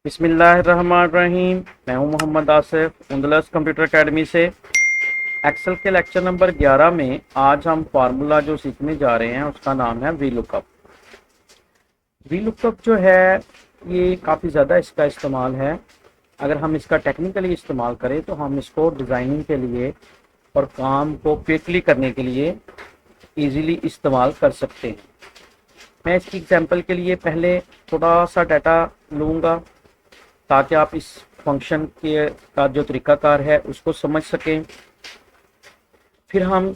बिस्मिल्लाहिर्रहमानिर्रहीम। मैं हूं मोहम्मद आसिफ उंदलस कंप्यूटर एकेडमी से। एक्सेल के लेक्चर नंबर 11 में आज हम फार्मूला जो सीखने जा रहे हैं उसका नाम है वी लुकअप। वी लुकअप जो है ये काफ़ी ज़्यादा इसका इस्तेमाल है। अगर हम इसका टेक्निकली इस्तेमाल करें तो हम इसको डिज़ाइनिंग के लिए और काम को क्विकली करने के लिए ईज़िली इस्तेमाल कर सकते हैं। मैं इसकी एग्जांपल के लिए पहले थोड़ा सा डाटा लूँगा ताकि आप इस फंक्शन के का जो तरीकाकार है उसको समझ सकें। फिर हम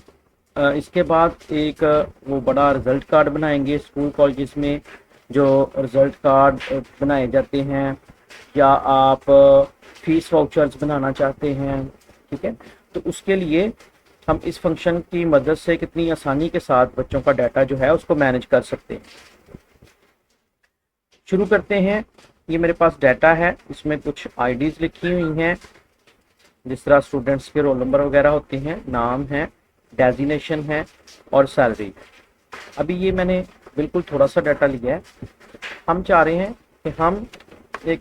इसके बाद एक वो बड़ा रिज़ल्ट कार्ड बनाएंगे। स्कूल कॉलेजेस में जो रिज़ल्ट कार्ड बनाए जाते हैं, या आप फीस वाउचर्स बनाना चाहते हैं, ठीक है, तो उसके लिए हम इस फंक्शन की मदद से कितनी आसानी के साथ बच्चों का डाटा जो है उसको मैनेज कर सकते हैं। शुरू करते हैं। ये मेरे पास डाटा है, इसमें कुछ आईडीज़ लिखी हुई हैं, जिस तरह स्टूडेंट्स के रोल नंबर वगैरह होते हैं, नाम है, डेजिग्नेशन है और सैलरी। अभी ये मैंने बिल्कुल थोड़ा सा डाटा लिया है। हम चाह रहे हैं कि हम एक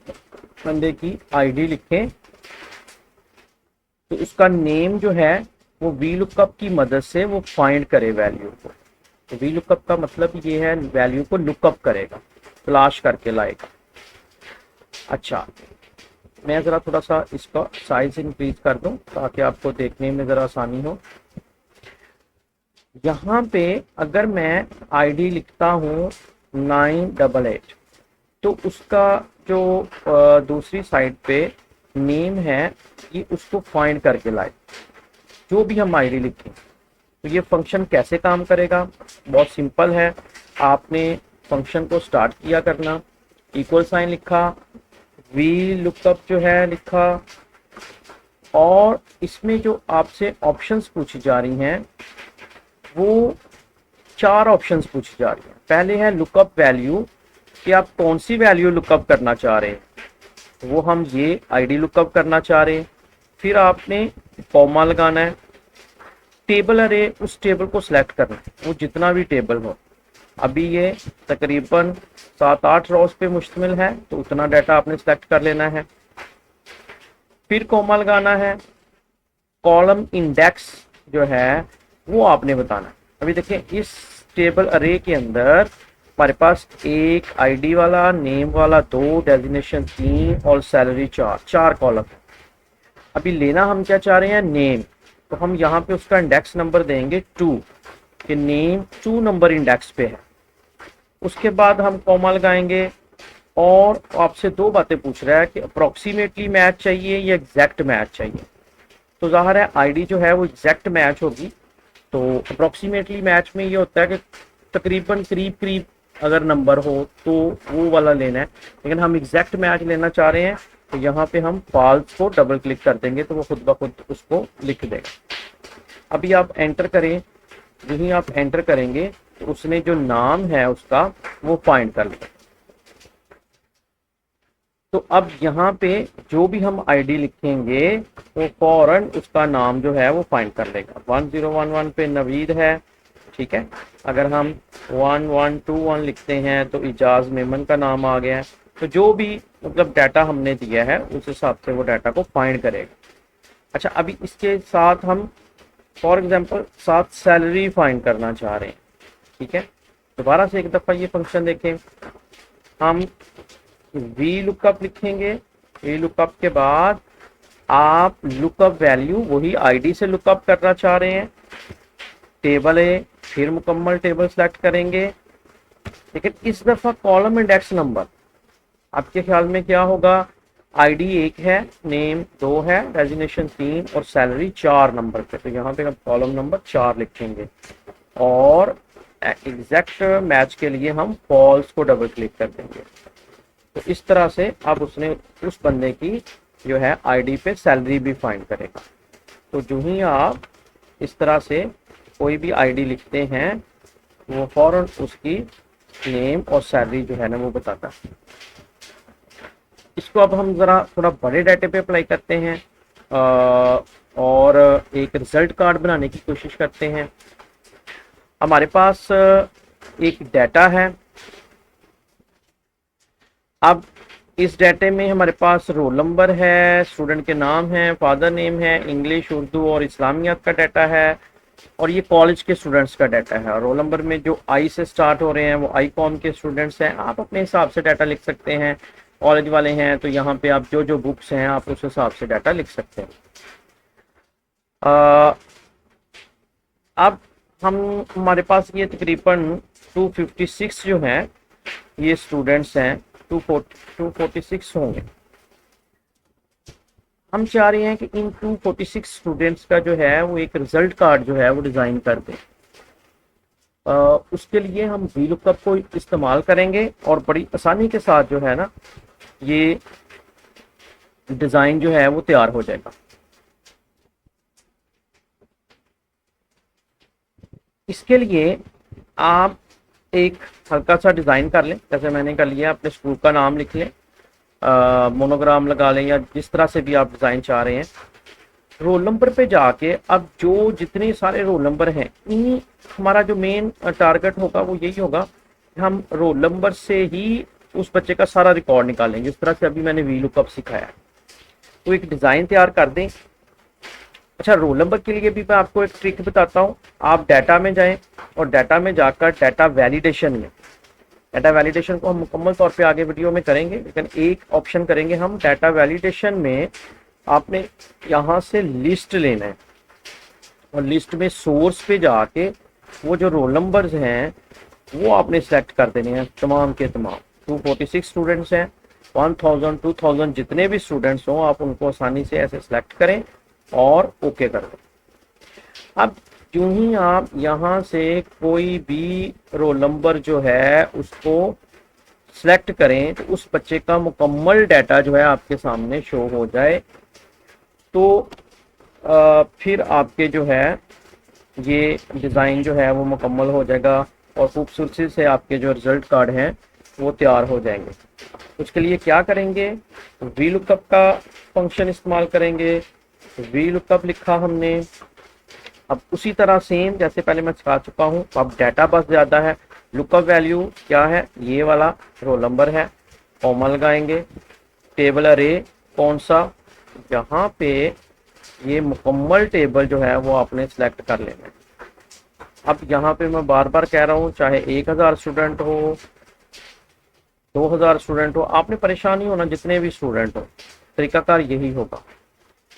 बंदे की आईडी लिखें तो उसका नेम जो है वो वी लुकअप की मदद से वो फाइंड करे वैल्यू को। तो वी लुकअप का मतलब ये है वैल्यू को लुकअप करेगा, तलाश करके लाएगा। अच्छा, मैं ज़रा थोड़ा सा इसका साइज इंक्रीज कर दूं ताकि आपको देखने में ज़रा आसानी हो। यहाँ पे अगर मैं आईडी लिखता हूँ 988, तो उसका जो दूसरी साइड पे नेम है ये उसको फाइंड करके लाए। जो भी हम आईडी लिखें तो ये फंक्शन कैसे काम करेगा, बहुत सिंपल है। आपने फंक्शन को स्टार्ट किया करना, इक्वल साइन लिखा, वी लुकअप जो है लिखा, और इसमें जो आपसे ऑप्शंस पूछी जा रही हैं वो 4 ऑप्शंस पूछी जा रही हैं। पहले है लुकअप वैल्यू, कि आप कौन सी वैल्यू लुकअप करना चाह रहे हैं, वो हम ये आईडी लुकअप करना चाह रहे हैं। फिर आपने कॉमा लगाना है। टेबल अरे, उस टेबल को सिलेक्ट करना है, वो जितना भी टेबल हो। अभी ये तकरीबन 7-8 रोज पे मुश्तमिल है, तो उतना डाटा आपने सिलेक्ट कर लेना है। फिर कॉमा लगाना है। कॉलम इंडेक्स जो है वो आपने बताना है। अभी देखिए इस टेबल अरे के अंदर हमारे पास एक आईडी वाला, नेम वाला 2, डेजिग्नेशन 3 और सैलरी 4 कॉलम है। अभी लेना हम क्या चाह रहे हैं, नेम। तो हम यहाँ पे उसका इंडेक्स नंबर देंगे 2, कि नेम 2 नंबर इंडेक्स पे है। उसके बाद हम कॉमा लगाएंगे और आपसे 2 बातें पूछ रहा है कि अप्रोक्सीमेटली मैच चाहिए या एग्जैक्ट मैच चाहिए। तो जाहिर है आईडी जो है वो एग्जैक्ट मैच होगी। तो अप्रोक्सीमेटली मैच में ये होता है कि तकरीबन करीब करीब अगर नंबर हो तो वो वाला लेना है, लेकिन हम एग्जैक्ट मैच लेना चाह रहे हैं तो यहाँ पे हम फॉल्स को डबल क्लिक कर देंगे तो वो खुद ब खुद उसको लिख देगा। अभी आप एंटर करें। यही आप एंटर करेंगे तो उसने जो नाम है उसका वो फाइंड कर लेगा। तो अब यहाँ पे जो भी हम आईडी लिखेंगे वो फौरन उसका नाम जो है वो फाइंड कर लेगा। 1011 पे नवीद है, ठीक है। अगर हम 1121 लिखते हैं तो इजाज मेमन का नाम आ गया है। तो जो भी मतलब डाटा हमने दिया है उस हिसाब से वो डाटा को फाइंड करेगा। अच्छा, अभी इसके साथ हम फॉर एग्जांपल साथ सैलरी फाइंड करना चाह रहे हैं, ठीक है। दोबारा से एक दफ़ा ये फंक्शन देखें। हम वी लुकअप लिखेंगे। वी लुकअप के बाद आप लुकअप वैल्यू वही आईडी से लुकअप करना चाह रहे हैं। टेबल है, फिर मुकम्मल टेबल सेलेक्ट करेंगे, लेकिन इस दफ़ा कॉलम इंडेक्स नंबर। आपके ख्याल में क्या होगा, आईडी 1 है, नेम 2 है, डेजिग्नेशन 3 और सैलरी 4 नंबर पे। तो यहाँ पे हम कॉलम नंबर 4 लिखेंगे और एग्जैक्ट मैच के लिए हम फॉल्स को डबल क्लिक कर देंगे। तो इस तरह से अब उसने उस बंदे की जो है आईडी पे सैलरी भी फाइंड करेगा। तो जो ही आप इस तरह से कोई भी आईडी लिखते हैं वो फौरन उसकी नेम और सैलरी जो है ना वो बताता है। इसको अब हम ज़रा थोड़ा बड़े डाटे पे अप्लाई करते हैं और एक रिजल्ट कार्ड बनाने की कोशिश करते हैं। हमारे पास एक डाटा है। अब इस डाटे में हमारे पास रोल नंबर है, स्टूडेंट के नाम है, फादर नेम है, इंग्लिश, उर्दू और इस्लामियात का डाटा है, और ये कॉलेज के स्टूडेंट्स का डाटा है। रोल नंबर में जो आई से स्टार्ट हो रहे हैं वो आई कॉम के स्टूडेंट्स हैं। आप अपने हिसाब से डाटा लिख सकते हैं। कॉलेज वाले हैं तो यहाँ पे आप जो जो बुक्स हैं आप उस हिसाब से डाटा लिख सकते हैं। अब हमारे पास ये तकरीबन 256 जो हैं ये स्टूडेंट्स हैं, 246 होंगे। हम चाह रहे हैं कि इन 246 स्टूडेंट्स का जो है वो एक रिजल्ट कार्ड जो है वो डिज़ाइन कर दें। उसके लिए हम वीलुकअप को इस्तेमाल करेंगे और बड़ी आसानी के साथ जो है ना ये डिज़ाइन जो है वो तैयार हो जाएगा। इसके लिए आप एक हल्का सा डिज़ाइन कर लें, जैसे मैंने कर लिया। अपने स्कूल का नाम लिख लें, मोनोग्राम लगा लें या जिस तरह से भी आप डिज़ाइन चाह रहे हैं। रोल नंबर पे जाके अब जो जितने सारे रोल नंबर हैं इन हमारा जो मेन टारगेट होगा वो यही होगा कि हम रोल नंबर से ही उस बच्चे का सारा रिकॉर्ड निकालेंगे, जिस तरह से अभी मैंने वी लुकअप सिखाया है। तो एक डिज़ाइन तैयार कर दें। अच्छा, रोल नंबर के लिए भी मैं आपको एक ट्रिक बताता हूँ। आप डाटा में जाएं और डाटा में जाकर डाटा वैलिडेशन में, डाटा वैलिडेशन को हम मुकम्मल तौर पे आगे वीडियो में करेंगे, लेकिन एक ऑप्शन करेंगे हम डाटा वैलिडेशन में। आपने यहाँ से लिस्ट लेना है और लिस्ट में सोर्स पे जाके वो जो रोल नंबर्स हैं वो आपने सेलेक्ट कर देने हैं, तमाम के तमाम। 246 स्टूडेंट्स हैं, 1000 2000 जितने भी स्टूडेंट्स हों आप उनको आसानी से ऐसे सेलेक्ट करें और ओके कर दें। अब यूं ही आप यहाँ से कोई भी रोल नंबर जो है उसको सिलेक्ट करें तो उस बच्चे का मुकम्मल डाटा जो है आपके सामने शो हो जाए। तो फिर आपके जो है ये डिज़ाइन जो है वो मुकम्मल हो जाएगा और खूबसूरती से आपके जो रिज़ल्ट कार्ड हैं वो तैयार हो जाएंगे। उसके लिए क्या करेंगे, वी लुकअप का फंक्शन इस्तेमाल करेंगे। वी लुकअप लिखा हमने। अब उसी तरह सेम जैसे पहले मैं सिखा चुका हूँ, अब डाटा बस ज़्यादा है। लुकअप वैल्यू क्या है, ये वाला रोल नंबर है, कॉमा लगाएंगे। टेबल अरे कौन सा, यहाँ पे ये मुकम्मल टेबल जो है वो आपने सेलेक्ट कर लेना है। अब यहाँ पे मैं बार बार कह रहा हूँ, चाहे 1000 स्टूडेंट हो, 2000 स्टूडेंट हो, आपने परेशान नहीं होना, जितने भी स्टूडेंट हो तरीकाकार यही होगा।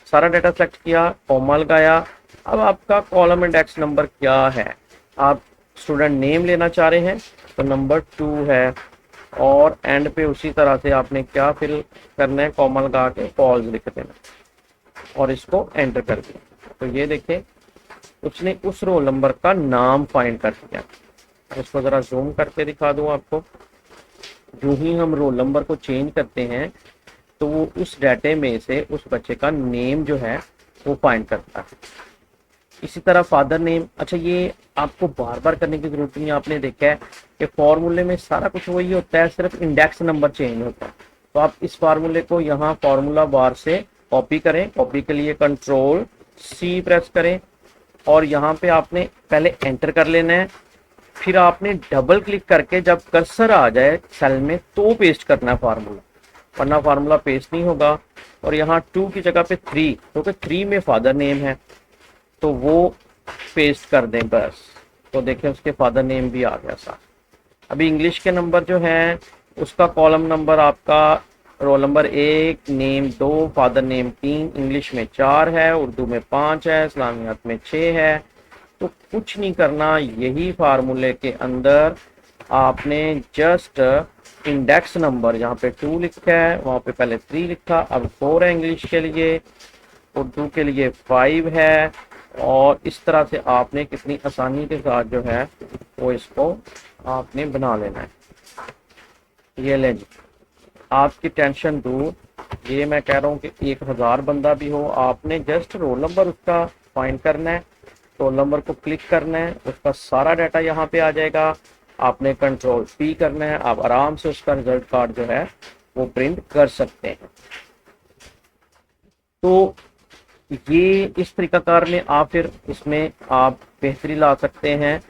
सारा डाटा सेलेक्ट किया, कॉमा लगाया। अब आपका कॉलम इंडेक्स नंबर क्या है, आप स्टूडेंट नेम लेना चाह रहे हैं तो नंबर 2 है, और एंड पे उसी तरह से आपने क्या फिल करना है, कॉमा लगा के फॉल्स लिख देना और इसको एंटर कर दिया। तो ये देखें उसने उस रोल नंबर का नाम फाइंड कर दिया। इसको ज़रा जूम करके दिखा दूँ आपको। जो ही हम रोल नंबर को चेंज करते हैं तो वो उस डाटे में से उस बच्चे का नेम जो है वो फाइंड करता है। इसी तरह फादर नेम। अच्छा, ये आपको बार बार करने की जरूरत नहीं है, आपने देखा है कि फॉर्मूले में सारा कुछ वही होता है, सिर्फ इंडेक्स नंबर चेंज होता है। तो आप इस फार्मूले को यहाँ फार्मूला बार से कॉपी करें। कॉपी के लिए कंट्रोल C प्रेस करें और यहाँ पे आपने पहले एंटर कर लेना है, फिर आपने डबल क्लिक करके जब कर्सर आ जाए सेल में तो पेस्ट करना है फार्मूला, वरना फार्मूला पेस्ट नहीं होगा। और यहाँ 2 की जगह पे 3, क्योंकि 3 में फादर नेम है तो वो पेस्ट कर दें बस। तो देखें उसके फादर नेम भी आ गया साथ। अभी इंग्लिश के नंबर जो हैं उसका कॉलम नंबर आपका roll number 1, name 2, father name 3, English में 4 है, उर्दू में 5 है, इस्लामियात में 6 है। तो कुछ नहीं करना, यही फार्मूले के अंदर आपने जस्ट इंडेक्स नंबर जहाँ पे 2 लिखा है वहाँ पे पहले 3 लिखा, अब 4 है इंग्लिश के लिए, उर्दू के लिए 5 है। और इस तरह से आपने कितनी आसानी के साथ जो है वो इसको आपने बना लेना है। ये लें जी, आपकी टेंशन दूर। ये मैं कह रहा हूँ कि 1000 बंदा भी हो, आपने जस्ट रोल नंबर उसका फाइंड करना है, रोल नंबर को क्लिक करना है, उसका सारा डाटा यहाँ पे आ जाएगा। आपने कंट्रोल P करना है, आप आराम से उसका रिजल्ट कार्ड जो है वो प्रिंट कर सकते हैं। तो ये इस तरीकाकार में आप फिर इसमें आप बेहतरी ला सकते हैं।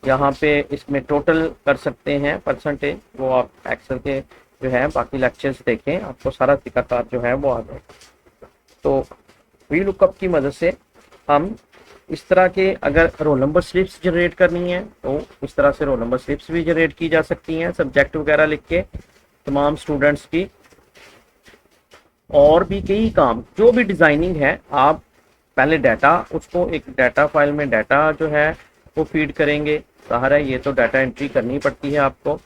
यहाँ पे इसमें टोटल कर सकते हैं परसेंटेज, वो आप एक्सेल के जो है बाकी लेक्चर्स देखें, आपको सारा तरीकाकार जो है वो आ जाएगा। तो वी लुकअप की मदद से हम इस तरह के, अगर रोल नंबर स्लिप्स जनरेट करनी है तो इस तरह से रोल नंबर स्लिप्स भी जनरेट की जा सकती हैं सब्जेक्ट वगैरह लिख के तमाम स्टूडेंट्स की। और भी कई काम, जो भी डिज़ाइनिंग है, आप पहले डाटा, उसको एक डाटा फाइल में डाटा जो है वो फीड करेंगे, ज़ाहिर है ये तो डाटा एंट्री करनी पड़ती है आपको।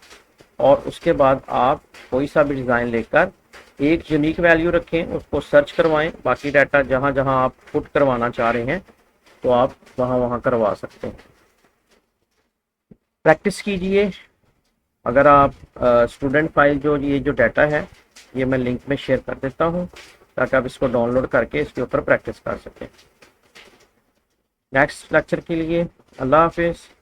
और उसके बाद आप कोई सा भी डिज़ाइन लेकर एक यूनिक वैल्यू रखें, उसको सर्च करवाएं, बाकी डाटा जहां जहां आप पुट करवाना चाह रहे हैं तो आप वहां वहां करवा सकते हैं। प्रैक्टिस कीजिए। अगर आप स्टूडेंट फाइल जो ये जो डाटा है ये मैं लिंक में शेयर कर देता हूँ ताकि आप इसको डाउनलोड करके इसके ऊपर प्रैक्टिस कर सकें। नेक्स्ट लेक्चर के लिए अल्लाह हाफिज़।